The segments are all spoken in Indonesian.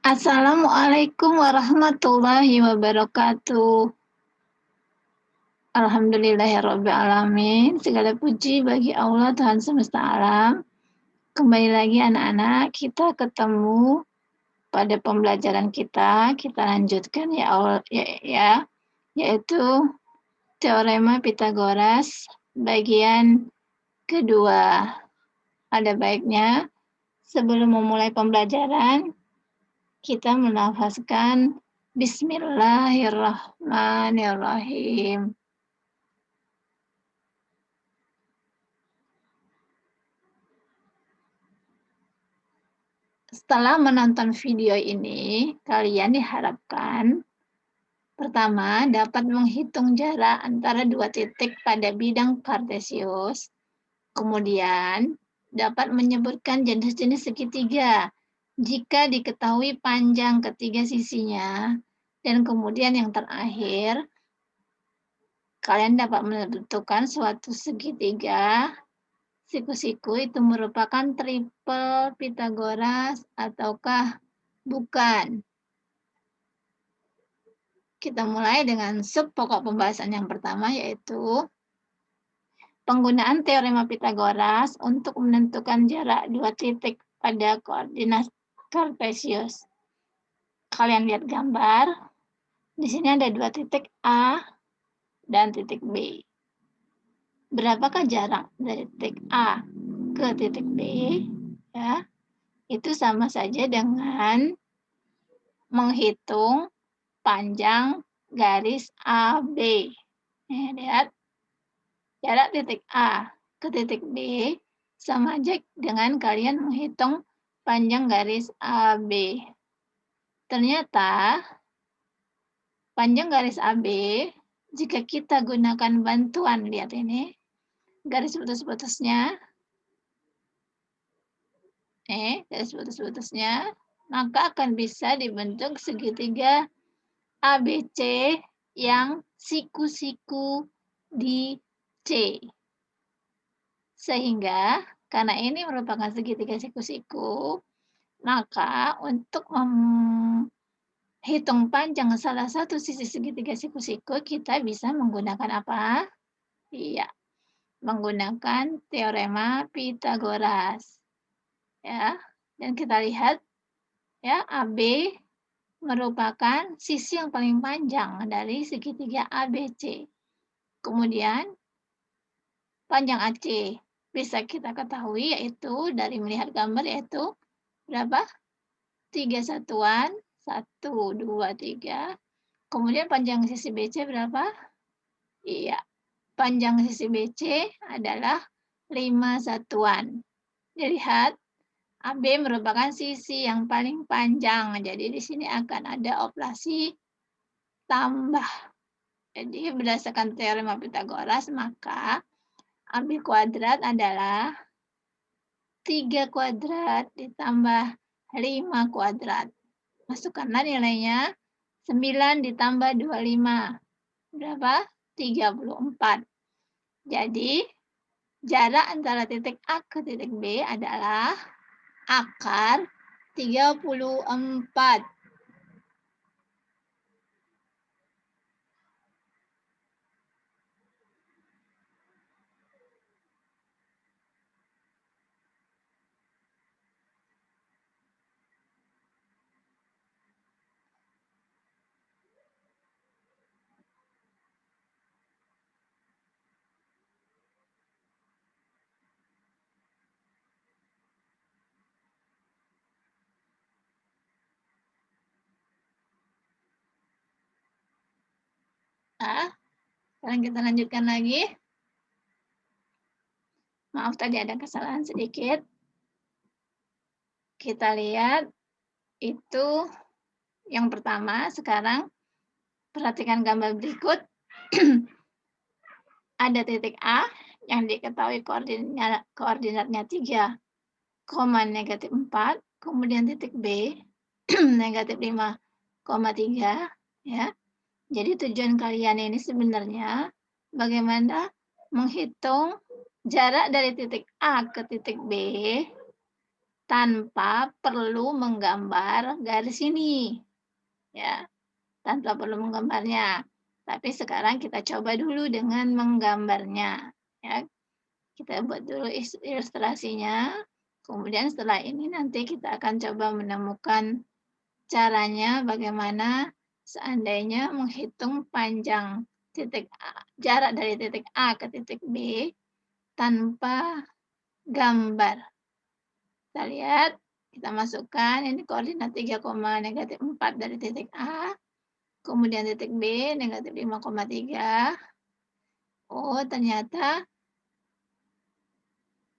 Assalamualaikum warahmatullahi wabarakatuh. Alhamdulillahirrabbilalamin. Segala puji bagi Allah Tuhan semesta alam. Kembali lagi anak-anak, kita ketemu pada pembelajaran kita. Kita lanjutkan ya Allah ya, yaitu teorema Pitagoras bagian kedua. Ada baiknya sebelum memulai pembelajaran kita melafazkan Bismillahirrahmanirrahim. Setelah menonton video ini, kalian diharapkan pertama dapat menghitung jarak antara dua titik pada bidang kartesius, kemudian dapat menyebutkan jenis-jenis segitiga jika diketahui panjang ketiga sisinya, dan kemudian yang terakhir, kalian dapat menentukan suatu segitiga siku-siku itu merupakan triple Pitagoras ataukah bukan. Kita mulai dengan sub pokok pembahasan yang pertama, yaitu penggunaan teorema Pitagoras untuk menentukan jarak dua titik pada koordinat kartesius. Kalian lihat gambar. Di sini ada dua titik A dan titik B. Berapakah jarak dari titik A ke titik B? Ya, itu sama saja dengan menghitung panjang garis AB. Lihat, jarak titik A ke titik B sama aja dengan kalian menghitung panjang garis AB. Ternyata panjang garis AB, jika kita gunakan bantuan, lihat ini, garis putus-putusnya, garis putus-putusnya, maka akan bisa dibentuk segitiga ABC yang siku-siku di C. Sehingga, karena ini merupakan segitiga siku-siku, maka untuk menghitung panjang salah satu sisi segitiga siku-siku, kita bisa menggunakan apa? Iya, menggunakan teorema Pitagoras. Ya, dan kita lihat ya, AB merupakan sisi yang paling panjang dari segitiga ABC. Kemudian panjang AC bisa kita ketahui yaitu dari melihat gambar, yaitu berapa? 3 satuan, 1, 2, 3. Kemudian panjang sisi BC berapa? Iya, panjang sisi BC adalah 5 satuan. Dilihat, AB merupakan sisi yang paling panjang. Jadi di sini akan ada operasi tambah. Jadi berdasarkan teorema Pitagoras, maka AB kuadrat adalah 3 kuadrat ditambah 5 kuadrat. Masukkanlah nilainya, 9 ditambah 25. Berapa? 34. Jadi, jarak antara titik A ke titik B adalah akar 34. Nah, sekarang kita lanjutkan lagi. Maaf tadi ada kesalahan sedikit. Kita lihat itu yang pertama. Sekarang perhatikan gambar berikut. Ada titik A yang diketahui koordinatnya 3, negatif 4. Kemudian titik B negatif 5,3. Ya. Jadi tujuan kalian ini sebenarnya bagaimana menghitung jarak dari titik A ke titik B tanpa perlu menggambar garis ini, ya, tanpa perlu menggambarnya. Tapi sekarang kita coba dulu dengan menggambarnya, ya. Kita buat dulu ilustrasinya, kemudian setelah ini nanti kita akan coba menemukan caranya bagaimana seandainya menghitung panjang titik A, jarak dari titik A ke titik B tanpa gambar. Kita lihat, kita masukkan ini koordinat 3, negatif 4 dari titik A, kemudian titik B negatif 5,3. Oh, ternyata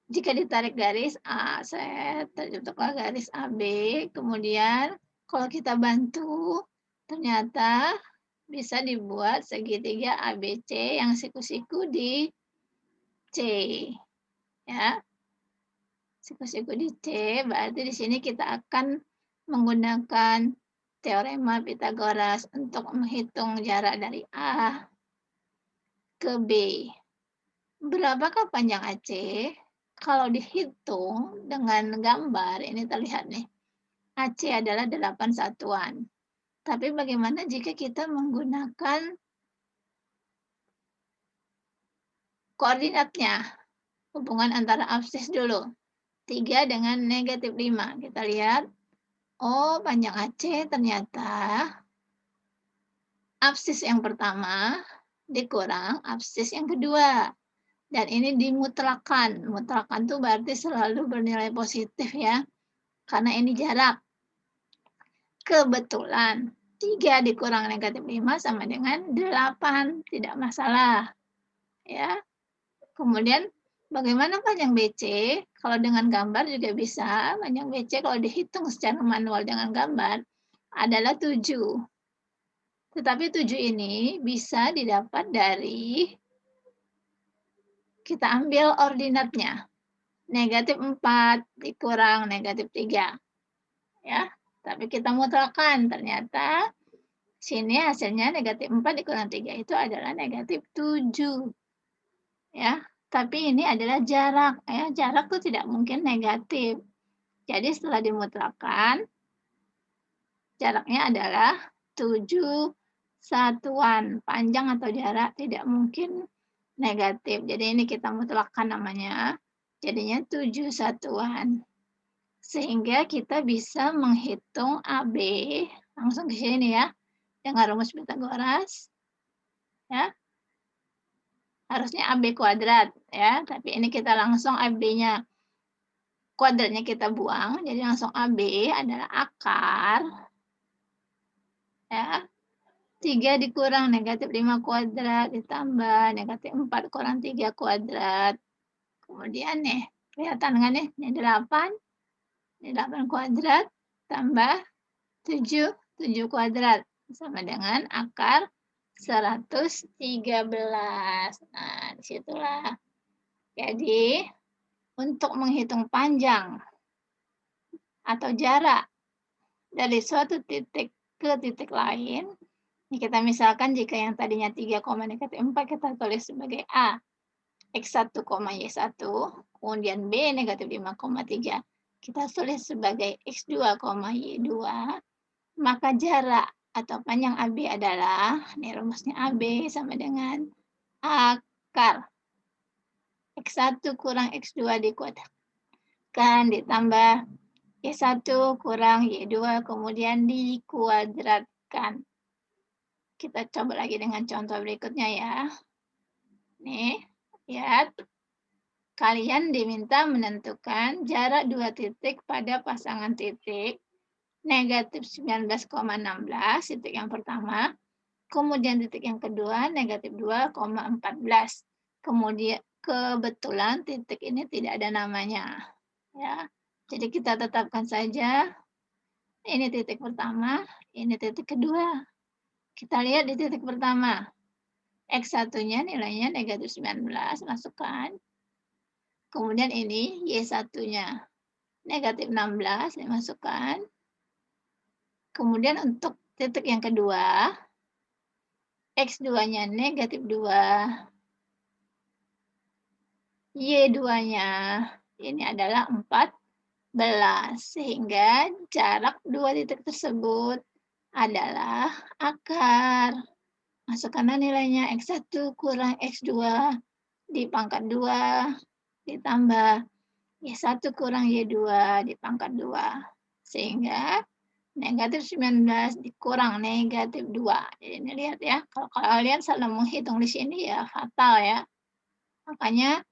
jika ditarik garis A, terbentuklah garis AB, kemudian kalau kita bantu, ternyata bisa dibuat segitiga ABC yang siku-siku di C, ya. Siku-siku di C, berarti di sini kita akan menggunakan teorema Pythagoras untuk menghitung jarak dari A ke B. Berapakah panjang AC? Kalau dihitung dengan gambar, ini terlihat nih, AC adalah 8 satuan. Tapi bagaimana jika kita menggunakan koordinatnya? Hubungan antara absis dulu. 3 dengan negatif 5. Kita lihat, oh panjang AC ternyata absis yang pertama dikurang absis yang kedua. Dan ini dimutlakan. Mutlakan itu berarti selalu bernilai positif ya. Karena ini jarak. Kebetulan 3 dikurang negatif 5 sama dengan 8. Tidak masalah. Ya. Kemudian bagaimana panjang BC? Kalau dengan gambar juga bisa. Panjang BC kalau dihitung secara manual dengan gambar adalah 7. Tetapi 7 ini bisa didapat dari kita ambil ordinatnya. Negatif 4 dikurang negatif 3. Ya, tapi kita mutlakkan. Ternyata sini hasilnya negatif 4 dikurang 3 itu adalah negatif 7. Ya, tapi ini adalah jarak. Ya, jarak itu tidak mungkin negatif. Jadi setelah dimutlakkan, jaraknya adalah 7 satuan. Panjang atau jarak tidak mungkin negatif. Jadi ini kita mutlakkan namanya. Jadinya 7 satuan. Sehingga kita bisa menghitung AB langsung ke sini ya. Dengan rumus Pythagoras. Ya. Harusnya AB kuadrat ya, tapi ini kita langsung AB-nya kuadratnya kita buang, jadi langsung AB adalah akar ya. 3 dikurang negatif 5 kuadrat ditambah negatif 4 kurang 3 kuadrat. Kemudian nih, kelihatan kan nih, ini 8. Ini 8 kuadrat tambah 7 kuadrat sama dengan akar 113. Nah, disitulah. Jadi, untuk menghitung panjang atau jarak dari suatu titik ke titik lain, ini kita misalkan jika yang tadinya 3, negatif 4 kita tulis sebagai A, X1, Y1, kemudian B negatif 5,3 kita tulis sebagai X2, Y2, maka jarak atau panjang AB adalah, ini rumusnya AB sama dengan akar X1 kurang X2 dikuadratkan ditambah Y1 kurang Y2 kemudian dikuadratkan. Kita coba lagi dengan contoh berikutnya ya. Nih, lihat. Kalian diminta menentukan jarak 2 titik pada pasangan titik negatif 19,16 titik yang pertama, kemudian titik yang kedua negatif 2,14. Kemudian kebetulan titik ini tidak ada namanya. Ya. Jadi kita tetapkan saja ini titik pertama, ini titik kedua. Kita lihat di titik pertama. X1-nya nilainya negatif 19, masukkan. Kemudian ini Y1-nya negatif 16, dimasukkan. Kemudian untuk titik yang kedua, X2-nya negatif 2, Y2-nya ini adalah 4, sehingga jarak dua titik tersebut adalah akar. Masukkanlah nilainya X1 kurang X2 dipangkat 2 ditambah Y1 kurang Y2 dipangkat 2. Sehingga negatif 19 dikurang negatif 2. Jadi ini lihat ya, kalau kalian salah menghitung di sini ya fatal ya. Makanya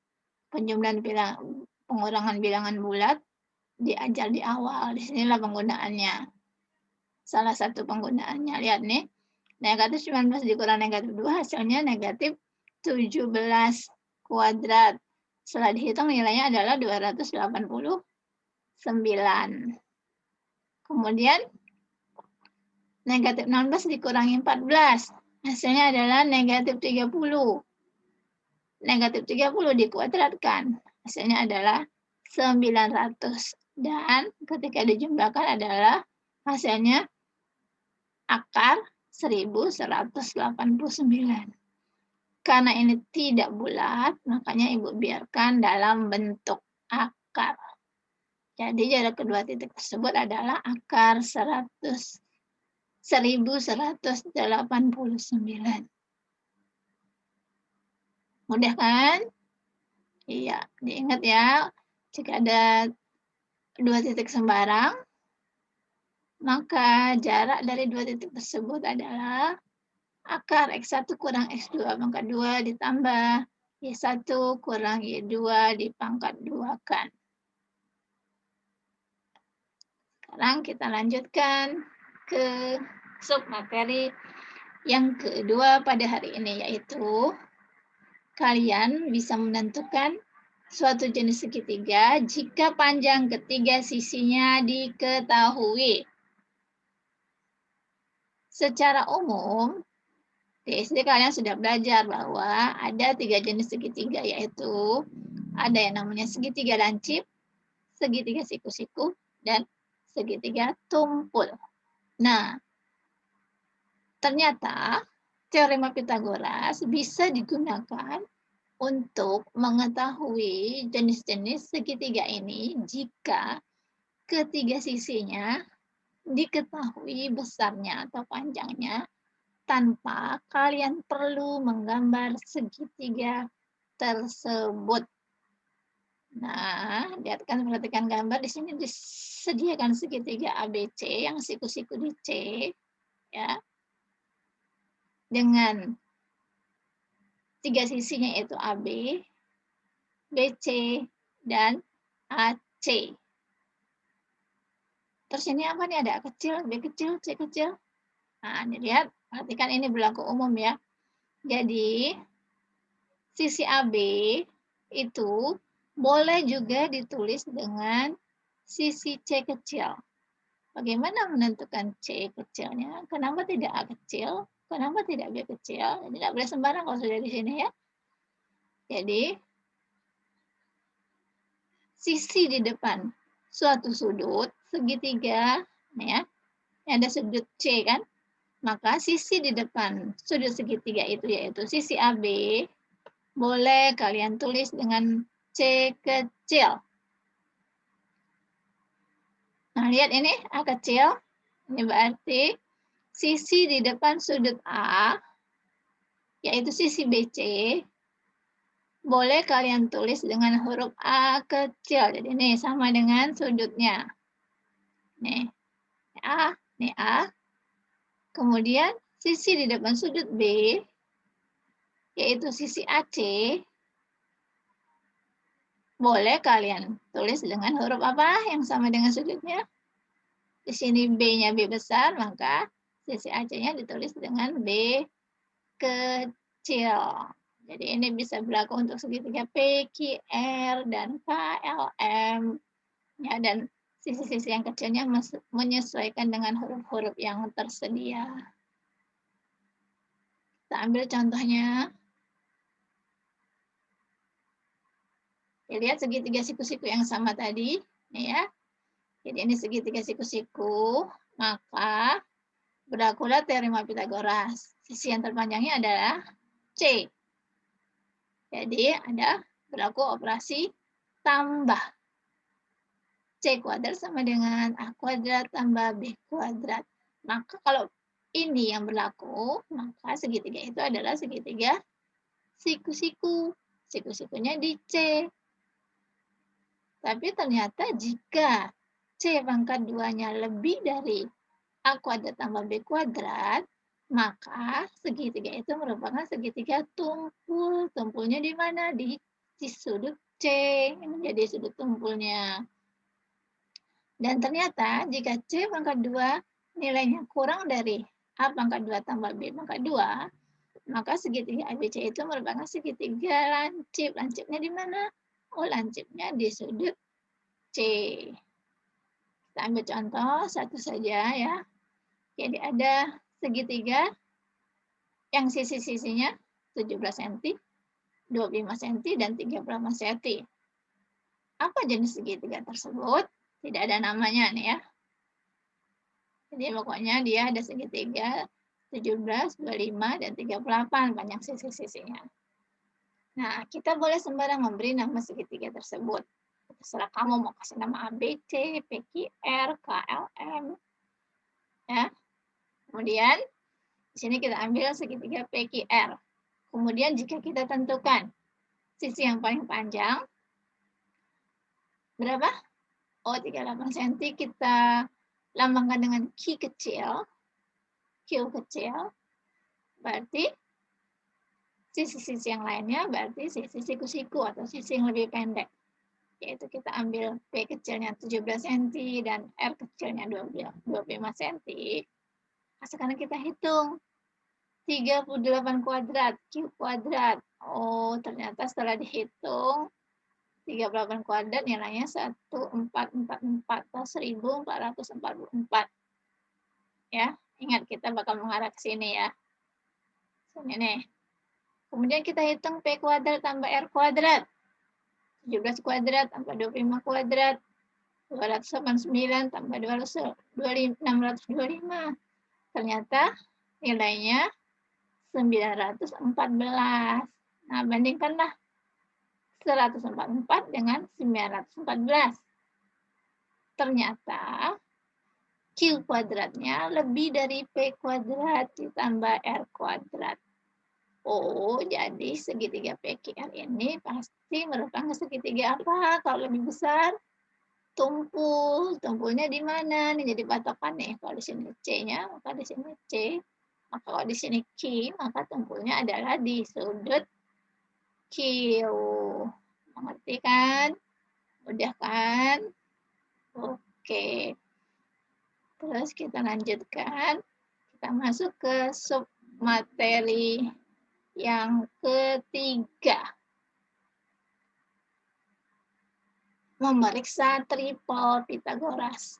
pengurangan bilangan bulat diajar di awal. Disinilah penggunaannya. Salah satu penggunaannya. Lihat nih. Negatif 19 dikurang negatif 2 hasilnya negatif 17 kuadrat. Setelah dihitung nilainya adalah 289. Kemudian negatif 16 dikurangi 14. Hasilnya adalah negatif 30. Negatif 30 dikuadratkan. Hasilnya adalah 900. Dan ketika dijumlahkan adalah hasilnya akar 1189. Karena ini tidak bulat, makanya Ibu biarkan dalam bentuk akar. Jadi jarak kedua titik tersebut adalah akar 1189. Mudah kan? Iya, diingat ya. Jika ada dua titik sembarang, maka jarak dari dua titik tersebut adalah akar X1 kurang X2 pangkat 2 ditambah Y1 kurang Y2 dipangkat 2 kan. Sekarang kita lanjutkan ke submateri yang kedua pada hari ini, yaitu kalian bisa menentukan suatu jenis segitiga jika panjang ketiga sisinya diketahui. Secara umum, di SD kalian sudah belajar bahwa ada 3 jenis segitiga, yaitu ada yang namanya segitiga lancip, segitiga siku-siku, dan segitiga tumpul. Nah, ternyata teorema Pythagoras bisa digunakan untuk mengetahui jenis-jenis segitiga ini jika ketiga sisinya diketahui besarnya atau panjangnya tanpa kalian perlu menggambar segitiga tersebut. Nah, lihat kan, perhatikan gambar di sini disediakan segitiga ABC yang siku-siku di C ya. Dengan tiga sisinya yaitu AB, BC, dan AC. Terus ini apa nih? Ada A kecil, B kecil, C kecil. Nah, ini lihat, perhatikan ini berlaku umum ya. Jadi, sisi AB itu boleh juga ditulis dengan sisi C kecil. Bagaimana menentukan C kecilnya? Kenapa tidak A kecil? Kenapa tidak B kecil? Tidak boleh sembarang kalau sudah di sini ya. Jadi, sisi di depan suatu sudut segitiga, ya, ada sudut C kan? Maka sisi di depan sudut segitiga itu yaitu sisi AB, boleh kalian tulis dengan C kecil. Nah, lihat ini A kecil. Ini berarti sisi di depan sudut A, yaitu sisi BC, boleh kalian tulis dengan huruf A kecil. Jadi ini sama dengan sudutnya. Nih, A, ini A. Kemudian sisi di depan sudut B, yaitu sisi AC, boleh kalian tulis dengan huruf apa yang sama dengan sudutnya. Di sini B-nya B besar, maka sisi AC-nya ditulis dengan B kecil. Jadi ini bisa berlaku untuk segitiga PQR dan KLM. Ya, dan sisi-sisi yang kecilnya menyesuaikan dengan huruf-huruf yang tersedia. Kita ambil contohnya. Ya, lihat segitiga siku-siku yang sama tadi. Nih ya. Jadi ini segitiga siku-siku, maka berlakulah teorema Pythagoras. Sisi yang terpanjangnya adalah C. Jadi ada berlaku operasi tambah. C kuadrat sama dengan A kuadrat tambah B kuadrat. Maka kalau ini yang berlaku, maka segitiga itu adalah segitiga siku-siku. Siku-sikunya di C. Tapi ternyata jika C pangkat 2-nya lebih dari A kuadrat tambah B kuadrat, maka segitiga itu merupakan segitiga tumpul. Tumpulnya di mana? Di sudut C, menjadi sudut tumpulnya. Dan ternyata jika C pangkat 2 nilainya kurang dari A pangkat 2 tambah B pangkat 2, maka segitiga ABC itu merupakan segitiga lancip. Lancipnya di mana? Oh, lancipnya di sudut C. Kita ambil contoh satu saja ya. Jadi ada segitiga yang sisi-sisinya 17 cm, 25 cm, dan 35 cm. Apa jenis segitiga tersebut? Tidak ada namanya nih ya. Jadi pokoknya dia ada segitiga 17, 25, dan 38 panjang sisi-sisinya. Nah, kita boleh sembarang memberi nama segitiga tersebut. Terserah kamu mau kasih nama ABC, PQR, KLM. Ya. Kemudian di sini kita ambil segitiga PQR. Kemudian jika kita tentukan sisi yang paling panjang berapa? Oh, 38 cm kita lambangkan dengan Q kecil. Q kecil. Berarti sisi-sisi yang lainnya berarti sisi siku-siku atau sisi yang lebih pendek. Yaitu kita ambil P kecilnya 17 cm dan R kecilnya 25 cm. Nah, sekarang kita hitung. 38 kuadrat, Q kuadrat. Oh, ternyata setelah dihitung 38 kuadrat nilainya 1444 atau 1444. Ya, ingat kita bakal mengarah ke sini ya. Sini nih. Kemudian kita hitung P kuadrat tambah R kuadrat. 17 kuadrat tambah 25 kuadrat. 289 tambah 625. Ternyata nilainya 914. Nah, bandingkanlah 144 dengan 914. Ternyata Q kuadratnya lebih dari P kuadrat ditambah R kuadrat. Oh, jadi segitiga PQR ini pasti merupakan segitiga apa? Kalau lebih besar, tumpul. Tumpulnya di mana? Ini jadi patokan nih. Kalau di sini C-nya, maka di sini C. Maka kalau di sini Q, maka tumpulnya adalah di sudut Q. Mengerti kan? Mudah kan? Oke. Terus kita lanjutkan. Kita masuk ke submateri yang ketiga. Memeriksa triple Pythagoras.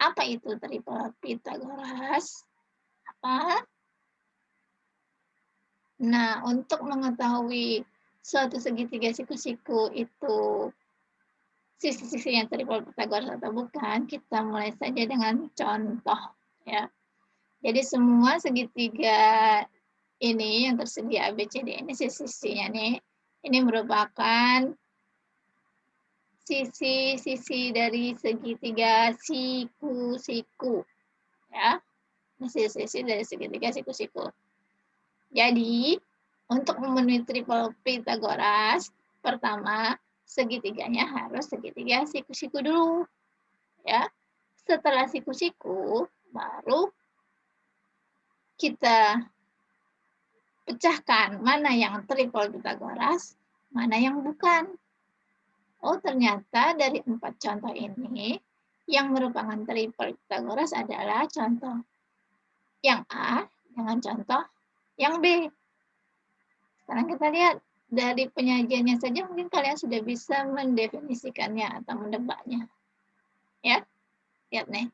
Apa itu triple Pythagoras? Apa? Nah, untuk mengetahui suatu segitiga siku-siku itu sisi-sisinya triple Pythagoras atau bukan, kita mulai saja dengan contoh ya. Jadi semua segitiga ini yang tersedia ABCD ini sisi-sisinya nih, ini merupakan sisi-sisi dari segitiga siku-siku ya. Sisi-sisi dari segitiga siku-siku. Jadi, untuk memenuhi triple Pythagoras, pertama segitiganya harus segitiga siku-siku dulu. Ya. Setelah siku-siku, baru kita pecahkan mana yang triple Pythagoras, mana yang bukan. Oh, ternyata dari 4 contoh ini, yang merupakan triple Pythagoras adalah contoh yang A dengan contoh yang B. Sekarang kita lihat dari penyajiannya saja mungkin kalian sudah bisa mendefinisikannya atau mendebaknya. Ya, lihat nih.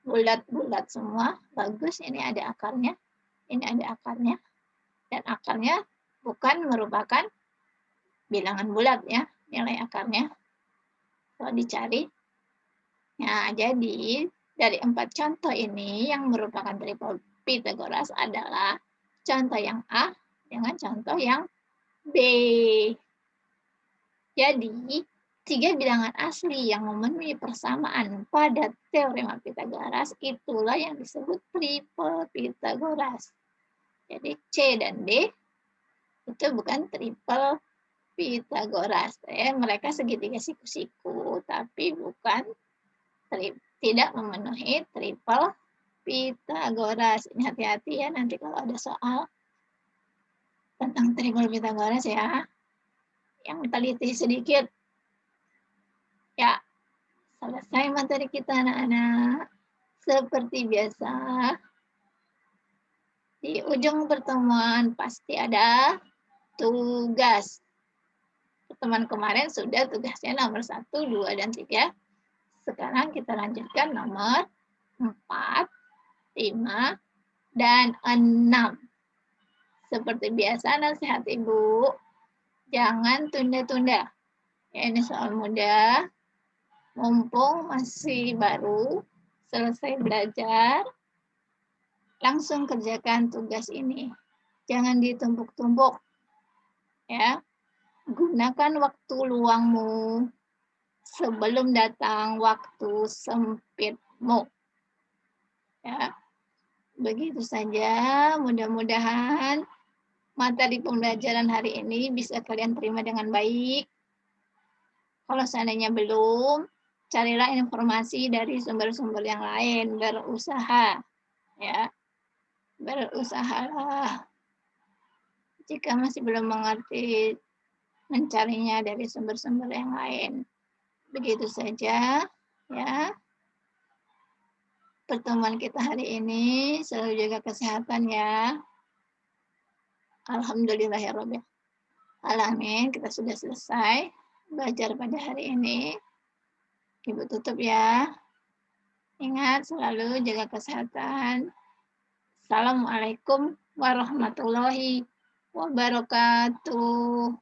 Bulat-bulat semua, bagus. Ini ada akarnya, ini ada akarnya. Dan akarnya bukan merupakan bilangan bulat ya, nilai akarnya. Kalau dicari. Nah, jadi dari 4 contoh ini yang merupakan triple Pythagoras adalah contoh yang A dengan contoh yang B. Jadi, Tiga bilangan asli yang memenuhi persamaan pada teorema Pythagoras itulah yang disebut triple Pythagoras. Jadi C dan D itu bukan triple Pythagoras. Mereka segitiga siku-siku, tapi bukan tidak memenuhi triple Pythagoras. Ini hati-hati ya nanti kalau ada soal tentang triple Pythagoras ya. Yang teliti sedikit. Ya, selesai materi kita anak-anak. Seperti biasa, di ujung pertemuan pasti ada tugas. Pertemuan kemarin sudah tugasnya nomor 1, 2, dan 3. Sekarang kita lanjutkan nomor 4, 5, dan 6. Seperti biasa nasihat Ibu, jangan tunda-tunda. Ya, ini soal mudah. Mumpung masih baru selesai belajar, langsung kerjakan tugas ini. Jangan ditumpuk-tumpuk. Ya. Gunakan waktu luangmu sebelum datang waktu sempitmu. Ya. Begitu saja, mudah-mudahan materi pembelajaran hari ini bisa kalian terima dengan baik. Kalau seandainya belum, carilah informasi dari sumber-sumber yang lain, berusaha. Ya, berusahalah. Jika masih belum mengerti, mencarinya dari sumber-sumber yang lain. Begitu saja, ya. Pertemuan kita hari ini, selalu jaga kesehatan ya. Alhamdulillahirrahmanirrahim. Alamin, kita sudah selesai belajar pada hari ini. Ibu tutup ya. Ingat selalu jaga kesehatan. Assalamualaikum warahmatullahi wabarakatuh.